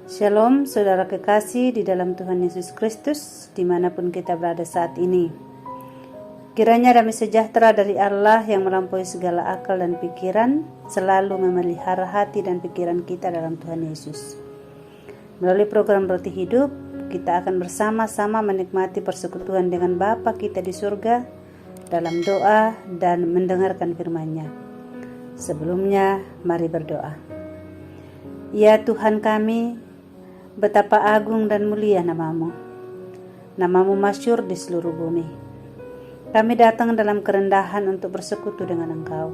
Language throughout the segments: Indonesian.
Shalom saudara kekasih di dalam Tuhan Yesus Kristus dimanapun kita berada saat ini. Kiranya damai sejahtera dari Allah yang melampaui segala akal dan pikiran selalu memelihara hati dan pikiran kita dalam Tuhan Yesus. Melalui program Roti Hidup, kita akan bersama-sama menikmati persekutuan dengan Bapa kita di surga dalam doa dan mendengarkan firman-Nya. Sebelumnya, mari berdoa. Ya Tuhan kami, betapa agung dan mulia namamu. Namamu masyhur di seluruh bumi. Kami datang dalam kerendahan untuk bersekutu dengan Engkau.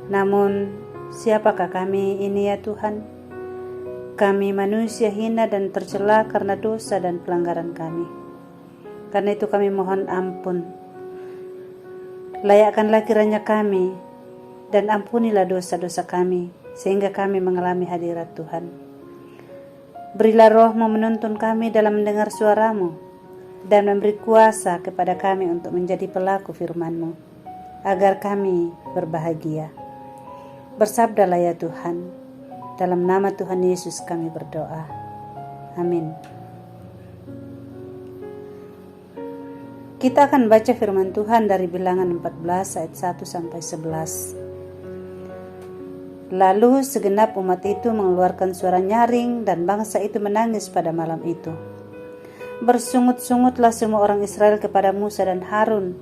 Namun, siapakah kami ini ya Tuhan? Kami manusia hina dan tercela karena dosa dan pelanggaran kami. Karena itu kami mohon ampun. Layakkanlah kiranya kami dan ampunilah dosa-dosa kami sehingga kami mengalami hadirat Tuhan. Berilah roh-Mu menuntun kami dalam mendengar suara-Mu dan memberi kuasa kepada kami untuk menjadi pelaku firman-Mu, agar kami berbahagia. Bersabdalah ya Tuhan, dalam nama Tuhan Yesus kami berdoa. Amin. Kita akan baca firman Tuhan dari Bilangan 14 ayat 1 sampai 11. Lalu segenap umat itu mengeluarkan suara nyaring dan bangsa itu menangis pada malam itu. Bersungut-sungutlah semua orang Israel kepada Musa dan Harun.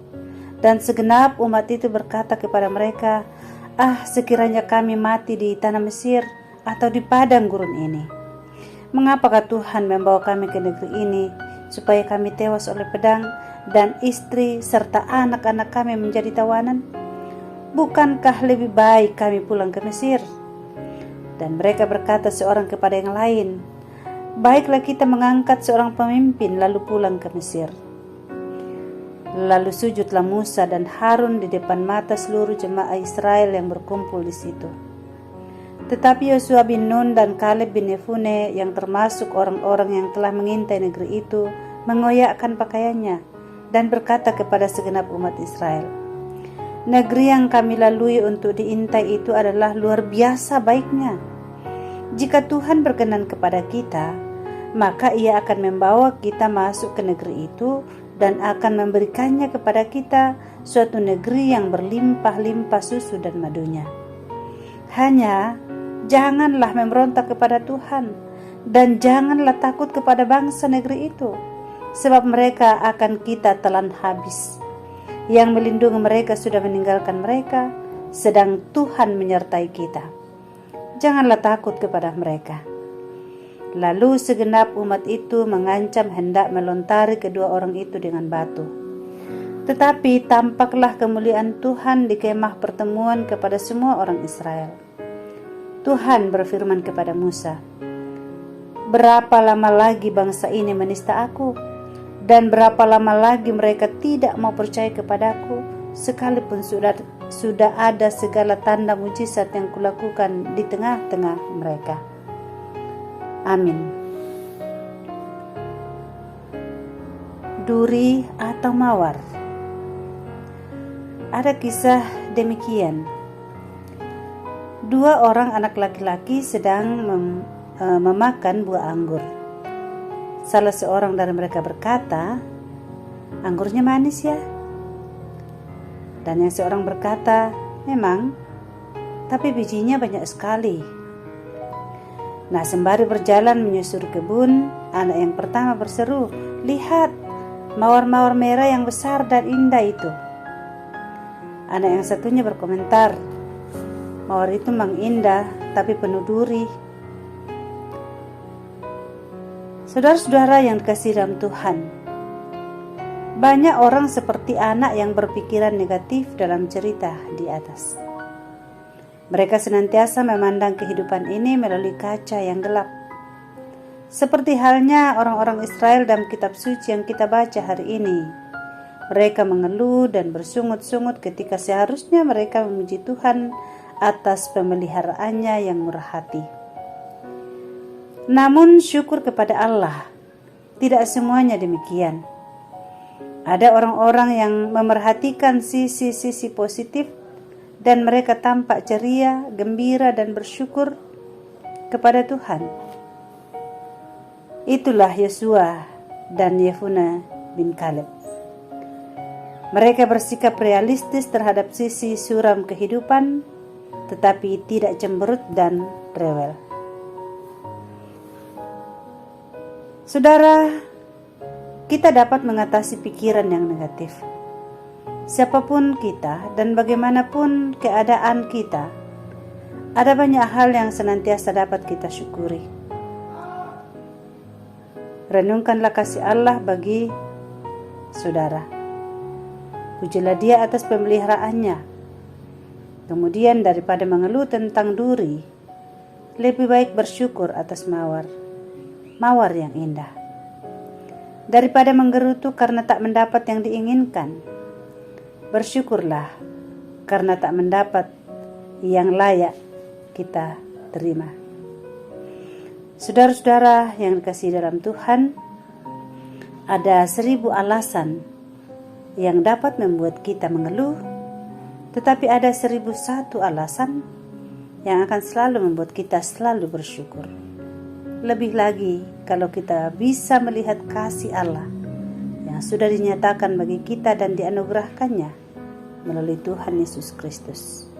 Dan segenap umat itu berkata kepada mereka, sekiranya kami mati di tanah Mesir atau di padang gurun ini. Mengapakah Tuhan membawa kami ke negeri ini supaya kami tewas oleh pedang dan istri serta anak-anak kami menjadi tawanan? Bukankah lebih baik kami pulang ke Mesir? Dan mereka berkata seorang kepada yang lain, baiklah kita mengangkat seorang pemimpin lalu pulang ke Mesir. Lalu sujudlah Musa dan Harun di depan mata seluruh jemaah Israel yang berkumpul di situ. Tetapi Yosua bin Nun dan Kaleb bin Yefune yang termasuk orang-orang yang telah mengintai negeri itu mengoyakkan pakaiannya dan berkata kepada segenap umat Israel, negeri yang kami lalui untuk diintai itu adalah luar biasa baiknya. Jika Tuhan berkenan kepada kita, maka Ia akan membawa kita masuk ke negeri itu dan akan memberikannya kepada kita suatu negeri yang berlimpah-limpah susu dan madunya. Hanya janganlah memberontak kepada Tuhan dan janganlah takut kepada bangsa negeri itu, sebab mereka akan kita telan habis. Yang melindungi mereka sudah meninggalkan mereka, sedang Tuhan menyertai kita. Janganlah takut kepada mereka. Lalu segenap umat itu mengancam hendak melontari kedua orang itu dengan batu. Tetapi tampaklah kemuliaan Tuhan di kemah pertemuan kepada semua orang Israel. Tuhan berfirman kepada Musa, berapa lama lagi bangsa ini menista aku? Dan berapa lama lagi mereka tidak mau percaya kepadaku, sekalipun sudah ada segala tanda mujizat yang kulakukan di tengah-tengah mereka. Amin. Duri atau mawar. Ada kisah demikian. Dua orang anak laki-laki sedang memakan buah anggur. Salah seorang dari mereka berkata, anggurnya manis ya. Dan yang seorang berkata, memang, tapi bijinya banyak sekali. Nah, sembari berjalan menyusuri kebun, anak yang pertama berseru, lihat, mawar-mawar merah yang besar dan indah itu. Anak yang satunya berkomentar, mawar itu memang indah, tapi penuh duri. Saudara-saudara yang dikasihi dalam Tuhan, banyak orang seperti anak yang berpikiran negatif dalam cerita di atas. Mereka senantiasa memandang kehidupan ini melalui kaca yang gelap. Seperti halnya orang-orang Israel dalam kitab suci yang kita baca hari ini. Mereka mengeluh dan bersungut-sungut ketika seharusnya mereka memuji Tuhan atas pemeliharaannya yang murah hati. Namun syukur kepada Allah, tidak semuanya demikian. Ada orang-orang yang memerhatikan sisi-sisi positif dan mereka tampak ceria, gembira dan bersyukur kepada Tuhan. Itulah Yosua dan Yefune bin Kaleb. Mereka bersikap realistis terhadap sisi suram kehidupan, tetapi tidak cemberut dan rewel. Saudara, kita dapat mengatasi pikiran yang negatif. Siapapun kita dan bagaimanapun keadaan kita, ada banyak hal yang senantiasa dapat kita syukuri. Renungkanlah kasih Allah bagi saudara. Pujilah Dia atas pemeliharaannya. Kemudian daripada mengeluh tentang duri, lebih baik bersyukur atas mawar yang indah. Daripada menggerutu karena tak mendapat yang diinginkan, bersyukurlah karena tak mendapat yang layak kita terima. Saudara-saudara yang dikasihi dalam Tuhan, ada 1000 alasan yang dapat membuat kita mengeluh, tetapi ada 1001 alasan yang akan selalu membuat kita selalu bersyukur. Lebih lagi kalau kita bisa melihat kasih Allah yang sudah dinyatakan bagi kita dan dianugerahkannya melalui Tuhan Yesus Kristus.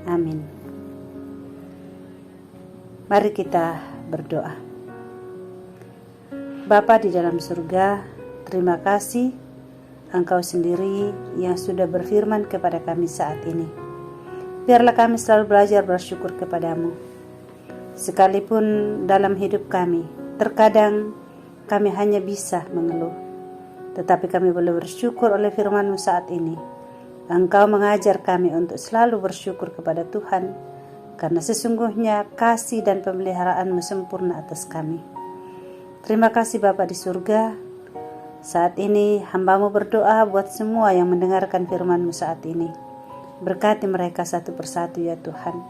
Amin. Mari kita berdoa. Bapa di dalam surga, terima kasih Engkau sendiri yang sudah berfirman kepada kami saat ini. Biarlah kami selalu belajar bersyukur kepadamu. Sekalipun dalam hidup kami, terkadang kami hanya bisa mengeluh, tetapi kami boleh bersyukur oleh firman-Mu saat ini. Engkau mengajar kami untuk selalu bersyukur kepada Tuhan, karena sesungguhnya kasih dan pemeliharaan-Mu sempurna atas kami. Terima kasih Bapa di surga. Saat ini hamba-Mu berdoa buat semua yang mendengarkan firman-Mu saat ini. Berkati mereka satu persatu ya Tuhan,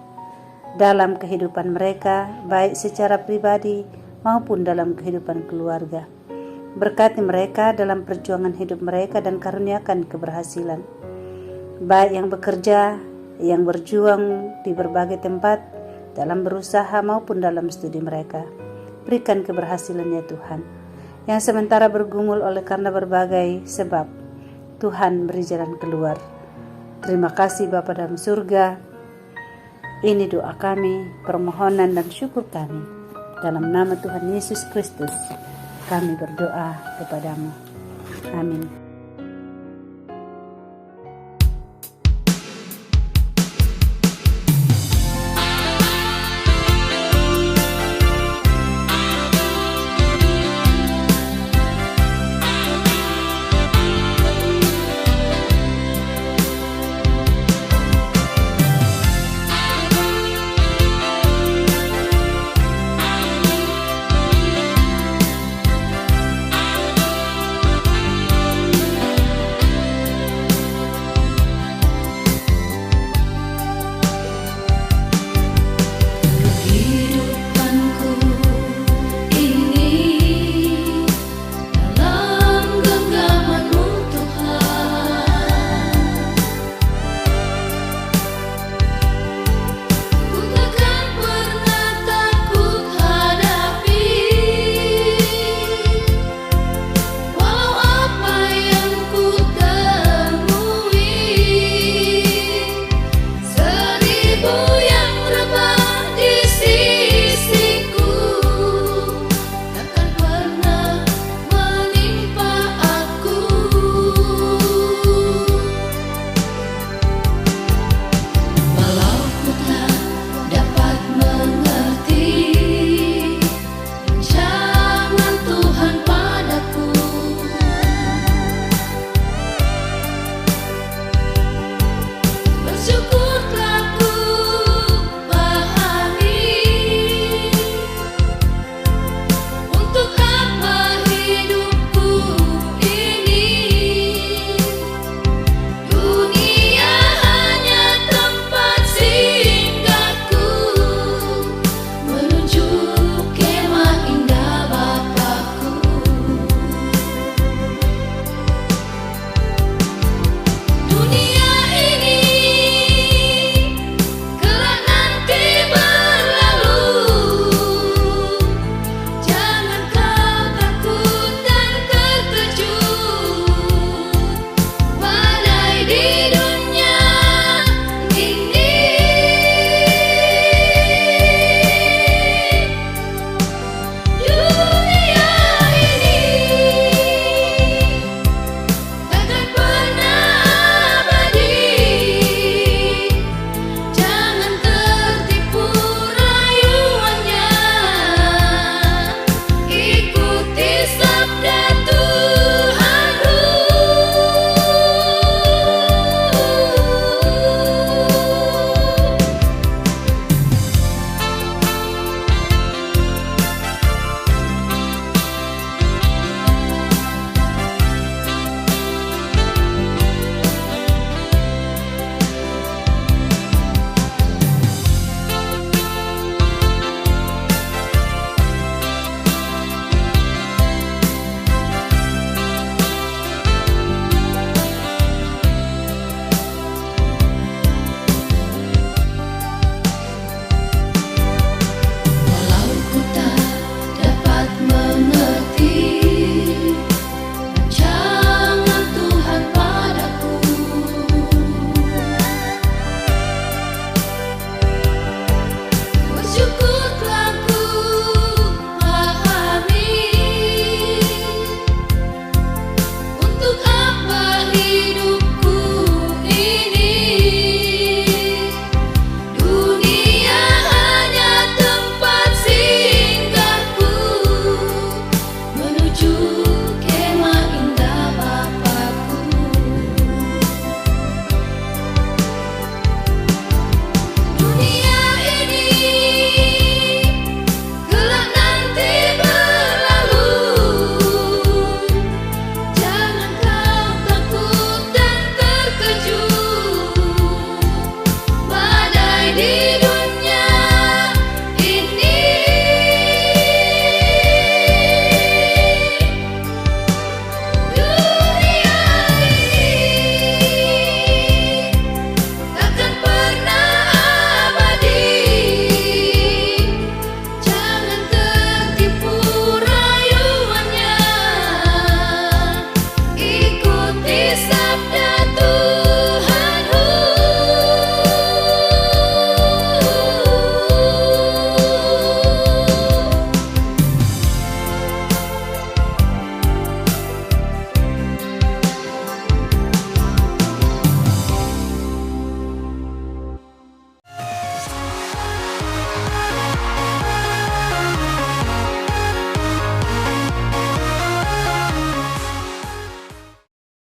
dalam kehidupan mereka, baik secara pribadi maupun dalam kehidupan keluarga. Berkati mereka dalam perjuangan hidup mereka dan karuniakan keberhasilan, baik yang bekerja, yang berjuang di berbagai tempat, dalam berusaha maupun dalam studi mereka. Berikan keberhasilan ya Tuhan. Yang sementara bergumul oleh karena berbagai sebab, Tuhan beri jalan keluar. Terima kasih Bapa dalam surga. Ini doa kami, permohonan dan syukur kami. Dalam nama Tuhan Yesus Kristus, kami berdoa kepadamu. Amin.